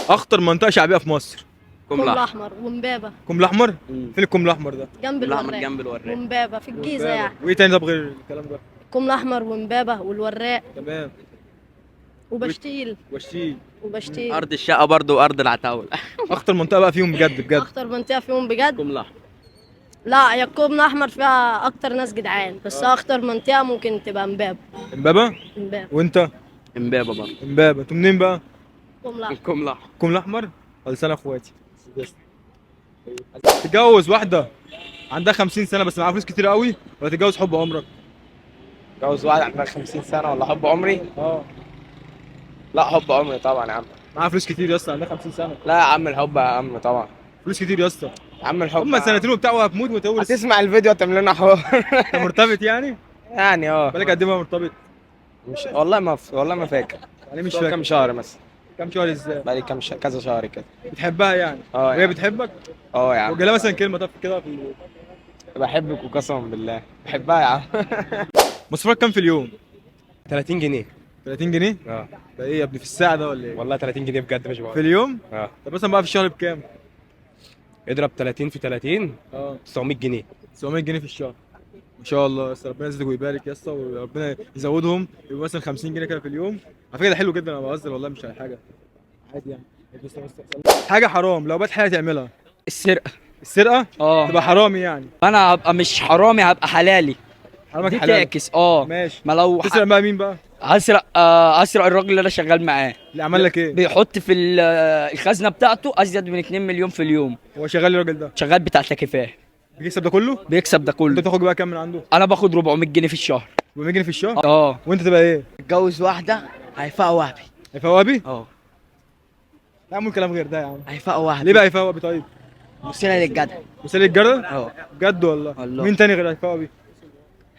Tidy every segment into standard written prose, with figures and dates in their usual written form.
اخطر منطقه شعبيه في مصر. كوم الأحمر ومبابة. كوم الاحمر. مم. فين الكوم الاحمر ده؟ جنب الأحمر الوراق. جنب الوراق. ومبابة في الجيزة ومبابة. يعني. وايه تاني طب غير الكلام ده؟ كوم الأحمر ومبابة والوراق تمام. وبشتيل. وشتيل. وبشتيل. أرض الشقة برضو وأرض العتاولة. اخطر منطقه بقى فيهم بجد بجد. أخطر منطقة فيهم بجد. كوم الأحمر. لا يا الكوم الأحمر فيها أكتر ناس جدعان، بس أخطر منطقة ممكن تبقى مبابة. امبابه. مبابة. وانت؟ إمبابة برضو. امبابه. انتوا منين بقى؟ كوم الأحمر. كوم الأحمر. الكوم الاحمر. خلصانه اخواتي. تتجوز واحده عندها 50 سنه بس معاها فلوس كتير قوي، ولا تتجوز حب عمرك؟ اتجوز واحد عندها 50 سنة ولا حب عمري؟ اه. لا حب عمري طبعا يا عم. معاها فلوس كتير يا اسطى، عندها 50 سنه. لا يا عم الحب يا عم طبعا. فلوس كتير يا اسطى. يا عم الحب هم سنتين وبتاع وهتموت وتورث. هتسمع الفيديو هتعمل لنا حوار. انت مرتبط يعني؟ يعني بالك قد ايه بقى مرتبط؟ مش والله ما فاكر. يعني مش بس هو فاكر. كام شهر مثلا. كام شهر ازاي؟ بقالي كام شهر كذا شهر كده. بتحبها يعني؟ اه وهي يعني. بتحبك؟ اه يا عم. وجالها مثلا كلمه طب كده في بحبك وقسما بالله بحبها يا عم. مصروفك كام في اليوم؟ 30 جنيه. 30 جنيه؟ اه ده ايه يا ابني في الساعه ده ولا ايه؟ والله 30 جنيه بجد مش في بقول. اليوم؟ اه طب مثلا بقى في الشهر بكام؟ اضرب 30 في 30 اه 900 جنيه. 700 جنيه في الشهر. ما شاء الله يا اسطى، ربنا يزيدك ويبارك يا اسطى، وربنا يزودهم يبقوا مثلا 50 جنيه كده في اليوم. على فكره ده حلو جدا، انا بهزر والله مش حاجه. عادي يعني. حاجه حرام لو بقت حاجه تعملها. السرقة. السرقه؟ اه تبقى حرامي يعني. انا هبقى مش حرامي، هبقى حلالي. حرامك دي حلال. تعكس ماشي. ما لو تسرق بقى مين بقى؟ هسرق الراجل اللي انا شغال معاه. اللي عمل لك ايه؟ بيحط في الخزنة بتاعته ازيد من 2 مليون في اليوم. هو شغال الراجل ده؟ شغال بتاع تكييفات. بيكسب ده كله؟ بيكسب ده انت كله. بتاخد بقى كام من عنده؟ انا باخد 400 جنيه في الشهر. 400 جنيه في الشهر؟ اه. وانت تبقى ايه؟ اتجوز واحدة هيفاء وهبي. هيفاء وهبي؟ اه لا اعمل كلام غير ده يا عم. هيفاء وهبي. ليه بقى هيفاء وهبي طيب؟ مسيرة للجدع. وسالي الجردل؟ اه بجد والله؟ والله. مين تاني غير هيفاء وهبي؟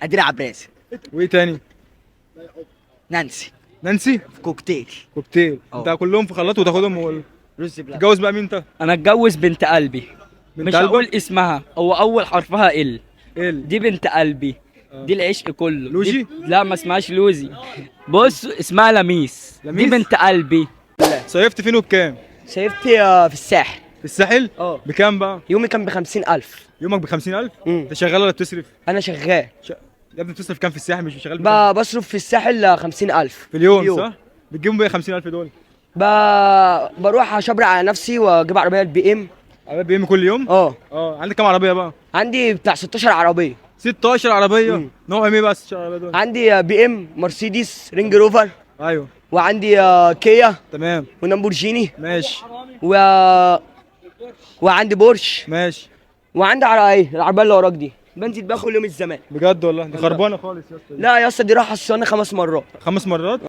أدير عباس. وايه تاني؟ نانسي. نانسي؟ في كوكتيل. كوكتيل. اه. انت كلهم في خلاط وتاخدهم رز بلبن. تتجوز بقى مين انت؟ انا اتجوز بنت قلبي. بنت مش قلبك؟ هقول اسمها، هو اول حرفها ال. ال. دي بنت قلبي. اه. دي العشق كله. لوجي؟ لا ما اسمهاش لوزي. بص اسمها لميس. دي لميس؟ بنت قلبي. صيفت فين وبكام؟ سيفتي في الساحل. في الساحل؟ اه بكام بقى؟ يومي كان ب50,000. يومك ب 50,000؟ امم انت شغال ولا بتصرف؟ أنا شغال. يا ابني بتصرف كام في الساحل مش شغال بكام؟ بصرف في الساحل 50,000 في اليوم صح؟ بتجيبهم بقى 50,000 دول؟ بروح أشبر على نفسي وأجيب عربية البي إم. عربية بي ام كل يوم؟ اه عندك كام عربية بقى؟ عندي بتاع 16 عربية. 16 عربية؟ مم. نوعهم ايه بقى 16 عربية دول؟ عندي بي إم، مرسيدس، رينج روفر، ايوه وعندي كيا تمام ولامبورجيني ماشي و... وعندي بورش، ماشي. وعندي ايه العربيه اللي وراك دي بنزل بيها كل يوم الزمان. بجد والله دي خربانة خالص يا اسطى. لا يا اسطى دي راحه الصيانه 5 مرات. 5 مرات؟